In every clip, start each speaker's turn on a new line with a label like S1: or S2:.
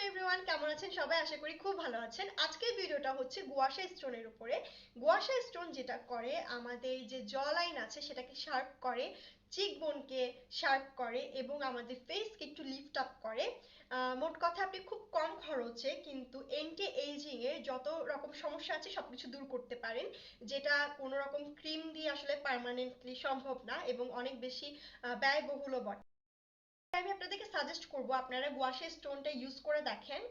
S1: Everyone, কেমন আছেন সবাই? আশা করি খুব ভালো আছেন। আজকের ভিডিওটা হচ্ছে গুয়াশা স্টোনের উপরে। গুয়াশা স্টোন যেটা করে আমাদের যে জ লাইন আছে সেটাকে শার্প করে, চিক বোনকে শার্প করে এবং আমাদের ফেসকে একটু লিফট আপ করে। মোট কথা আপনি খুব কম খরচে কিন্তু এন্টি এইজিং এর যত রকম সমস্যা আছে সবকিছু দূর করতে পারেন, যেটা কোনো রকম ক্রিম দিয়ে আসলে পার্মানেন্টলি সম্ভব না এবং অনেক বেশি ব্যয়বহুলও বটে। আমি আপনাদেরকে সাজেস্ট করব আপনারা গুয়াশা স্টোনটা ইউজ করে দেখেন।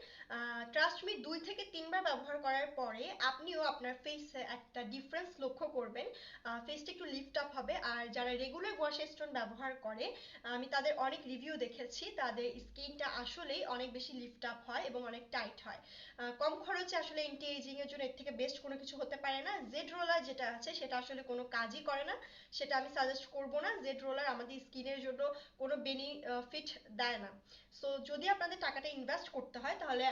S1: ট্রাস্ট মি, 2 থেকে 3 বার ব্যবহার করার পরে আপনিও আপনার ফেসে একটা ডিফারেন্স লক্ষ্য করবেন। ফেসটা একটু লিফট আপ হবে। আর যারা রেগুলার গুয়াশা স্টোন ব্যবহার করে, আমি তাদের অনেক রিভিউ দেখেছি, তাদের স্কিনটা আসলেই অনেক বেশি লিফট আপ হয় এবং অনেক টাইট হয়। কম খরচে আসলে এন্টি এজিং এর জন্য এর থেকে বেস্ট কোনো কিছু হতে পারে না। জেড রোলার যেটা আছে সেটা আসলে কোনো কাজই করে না, সেটা আমি সাজেস্ট করব না। জেড রোলার আমাদের স্কিনের জন্য কোনো বেনিফিট দেয় না। সো যদি আপনাদের টাকাটা ইনভেস্ট করতে হয় তাহলে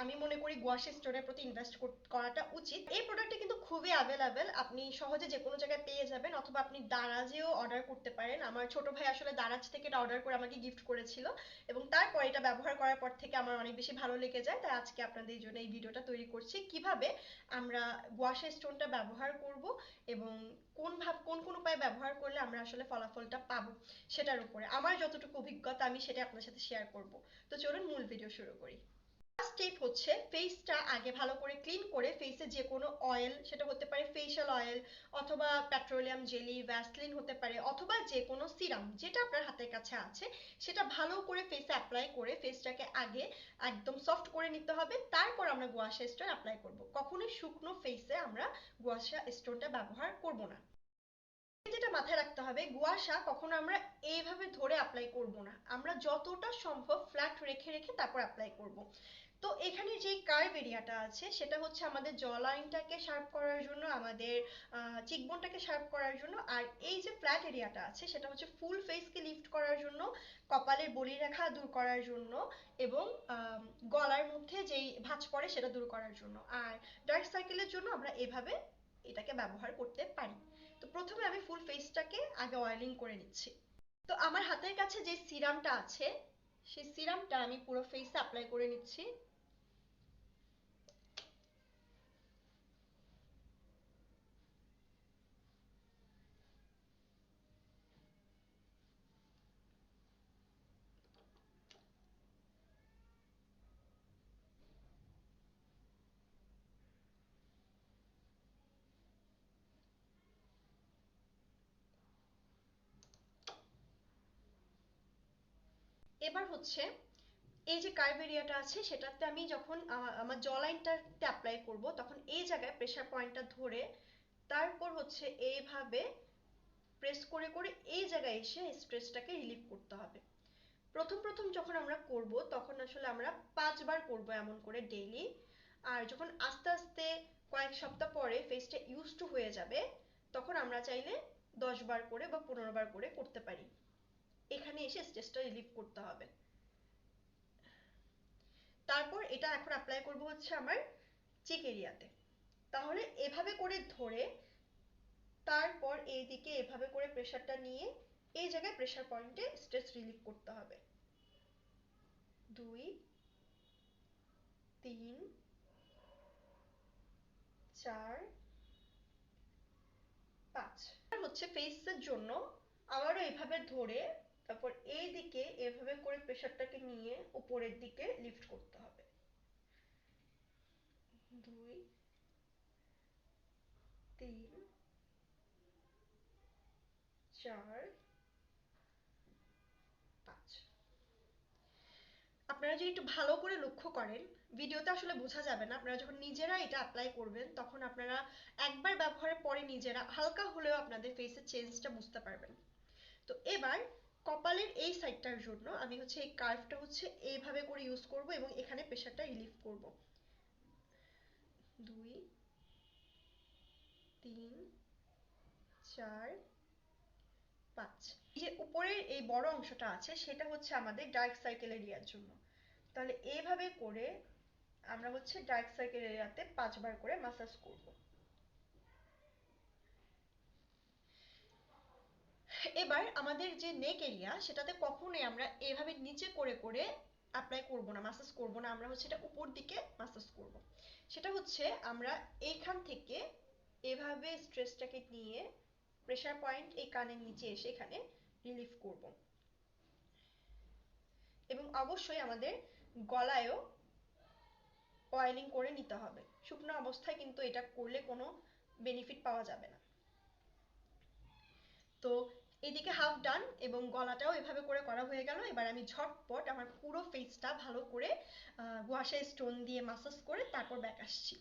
S1: আমি মনে করি গুয়াশা স্টোনের প্রতি ইনভেস্ট করাটা উচিত। এই প্রোডাক্টটা কিন্তু খুবই অ্যাভেলেবেল, আপনি সহজে যে কোনো জায়গায় পেয়ে যাবেন, অথবা আপনি দারাজেও অর্ডার করতে পারেন। আমার ছোট ভাই আসলে দারাজ থেকে এটা অর্ডার করে আমাকে গিফট করেছিল এবং তারপর এটা ব্যবহার করার পর থেকে আমার অনেক বেশি ভালো লেগে যায়। তাই আজকে আপনাদের জন্য এই ভিডিওটা তৈরি করছি, কিভাবে আমরা গুয়াশা স্টোনটা ব্যবহার করব এবং কোন কোন উপায়ে ব্যবহার করলে আমরা আসলে ফলাফলটা পাবো সেটার উপরে আমার যতটুকু অভিজ্ঞতা আমি সেটা আপনার সাথে শেয়ার করব। তো চলুন মূল ভিডিও শুরু করি। ফার্স্ট স্টেপ হচ্ছে ফেসটা আগে ভালো করে ক্লিন করে ফেসে যে কোনো অয়েল, সেটা হতে পারে ফেশিয়াল অয়েল অথবা পেট্রোলিয়াম জেলি, ভ্যাসলিন হতে পারে, অথবা যে কোনো সিরাম যেটা আপনার হাতের কাছে আছে সেটা ভালো করে ফেসে অ্যাপ্লাই করে ফেসটাকে আগে একদম সফট করে নিতে হবে। তারপর আমরা গুয়াশা স্টোন অ্যাপ্লাই করব। কখনোই শুকনো ফেসে আমরা গুয়াশা স্টোনটা ব্যবহার করব না। যেটা মাথায় রাখতে হবে, গুয়াশা কখনো আমরা এইভাবে ধরে অ্যাপ্লাই করব না, আমরা যতটা সম্ভব ফ্ল্যাট রেখে রেখে তারপর অ্যাপ্লাই করব। তো এখানে যে কার্ভ এরিয়াটা আছে সেটা হচ্ছে আমাদের জ লাইনটাকে শার্প করার জন্য, আমাদের চিকবোনটাকে শার্প করার জন্য। আর এই যে ফ্ল্যাট এরিয়াটা আছে সেটা হচ্ছে ফুল ফেসকে লিফট করার জন্য, কপালের বলিরেখা দূর করার জন্য এবং গলার মধ্যে যেই ভাঁজ পড়ে সেটা দূর করার জন্য। আর ডার্ক সার্কেলের জন্য আমরা এভাবে এটাকে ব্যবহার করতে পারি। তো প্রথমে আমি ফুল ফেসটাকে আগে অয়েলিং করে নিচ্ছি। তো আমার হাতের কাছে যে সিরামটা আছে সেই সিরামটা আমি পুরো ফেসে অ্যাপ্লাই করে নিচ্ছি। এবার হচ্ছে এই যে কার্ভ এরিয়াটা আছে সেটাতে আমি যখন আমার জ লাইনটাতে অ্যাপ্লাই করব তখন এই জায়গায় প্রেসার পয়েন্টটা ধরে তারপর হচ্ছে এইভাবে প্রেস করে করে এই জায়গায় এসে স্ট্রেসটাকে রিলিভ করতে হবে। প্রথম প্রথম যখন আমরা করব তখন আসলে আমরা 5 বার করব এমন করে ডেইলি। আর যখন আস্তে আস্তে কয়েক সপ্তাহ পরে ফেসটা ইউজ টু হয়ে যাবে তখন আমরা চাইলে 10 বার করে বা 15 বার করে করতে পারি। এখানে এসে স্ট্রেসটা রিলিভ করতে হবে। তারপর এটা এখন অ্যাপ্লাই করব হচ্ছে আমার চিক এরিয়াতে। তাহলে এভাবে করে ধরে তারপর এইদিকে এভাবে করে প্রেসারটা নিয়ে এই জায়গায় প্রেসার পয়েন্টে স্ট্রেস রিলিভ করতে হবে। 2 3 4 5 হচ্ছে ফেসের জন্য আবারও এভাবে ধরে তারপর এই দিকে এভাবে করে প্রেসারটাকে নিয়ে উপরের দিকে লিফট করতে হবে। 2 3 4 5। আপনারা যদি একটু ভালো করে লক্ষ্য করেন, ভিডিওতে আসলে বোঝা যাবে না, আপনারা যখন নিজেরা এটা অ্যাপ্লাই করবেন তখন আপনারা একবার ব্যবহারের পরে নিজেরা হালকা হলেও আপনাদের ফেসের চেঞ্জটা বুঝতে পারবেন। তো এবার কপালের এই সাইডটার জন্য আমি হচ্ছে এই কার্ভটা হচ্ছে এইভাবে করে ইউজ করব এবং এখানে প্রেসারটা রিলিভ করব। 2 3 4 5। এই যে উপরের এই বড় অংশটা আছে সেটা হচ্ছে আমাদের ডার্ক সার্কেল এরিয়ার জন্য। তাহলে এইভাবে করে আমরা হচ্ছে ডার্ক সার্কেল এরিয়াতে 5 বার করে মাসাজ করব। এবার আমাদের যে নেক এরিয়া সেটাতে কখনোই আমরা এভাবে নিচে করে করে অ্যাপ্লাই করবো না, মাসাজ করবো না, আমরা হচ্ছে এটা উপর দিকে মাসাজ করব। সেটা হচ্ছে আমরা এইখান থেকে এভাবে স্ট্রেসটাকে নিয়ে প্রেসার পয়েন্ট এই কানের নিচে এসে এখানে রিলিফ করব। এবং অবশ্যই আমাদের গলায়ও অয়েলিং করে নিতে হবে, শুকনো অবস্থায় কিন্তু এটা করলে কোনো বেনিফিট পাওয়া যাবে না। তো এদিকে হাফ ডান এবং গলাটাও এভাবে করে করা হয়ে গেল। এবার আমি ঝটপট আমার পুরো ফেসটা ভালো করে গুয়াশা স্টোন দিয়ে মাসাজ করে তারপর ব্যাক আসছি।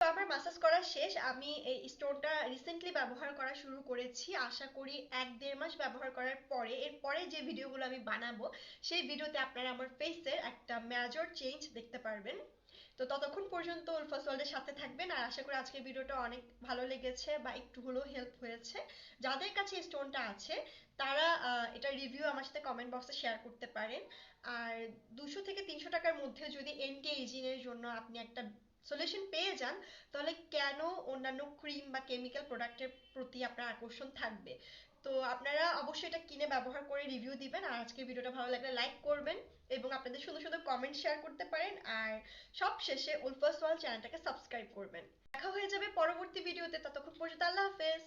S1: তো আমার মাসাজ করা শেষ। আমি এই স্টোনটা রিসেন্টলি ব্যবহার করা শুরু করেছি, আশা করি 1-1.5 মাস ব্যবহার করার পরে এরপরে যে ভিডিওগুলো আমি বানাবো সেই ভিডিওতে আপনারা আমার ফেসের একটা মেজর চেঞ্জ দেখতে পারবেন। তো ততক্ষণ পর্যন্ত উলফা ওয়ার্ল্ডের সাথে থাকবেন। আর আশা করি আজকের ভিডিওটা অনেক ভালো লেগেছে বা একটু হলেও হেল্প হয়েছে। যাদের কাছে স্টোনটা আছে তারা এটা রিভিউ আমার সাথে কমেন্ট বক্সে শেয়ার করতে পারেন। আর 200 থেকে 300 টাকার মধ্যে যদি এন্টি এজিং এর জন্য আপনি একটা সলিউশন পেয়ে যান, তাহলে কেন অন্যান্য ক্রিম বা কেমিক্যাল প্রোডাক্টের প্রতি আপনার আকর্ষণ থাকবে। তো আপনারা অবশ্যই এটা কিনে ব্যবহার করে রিভিউ দিবেন। আর আজকের ভিডিওটা ভালো লাগলে লাইক করবেন এবং আপনাদের সুন্দর সুন্দর কমেন্ট শেয়ার করতে পারেন। আর সব শেষে উলফাস ওয়ার্ল্ড চ্যানেলটাকে সাবস্ক্রাইব করবেন। দেখা হয়ে যাবে পরবর্তী ভিডিওতে, ততক্ষণ পর্যন্ত আল্লাহ হাফেজ।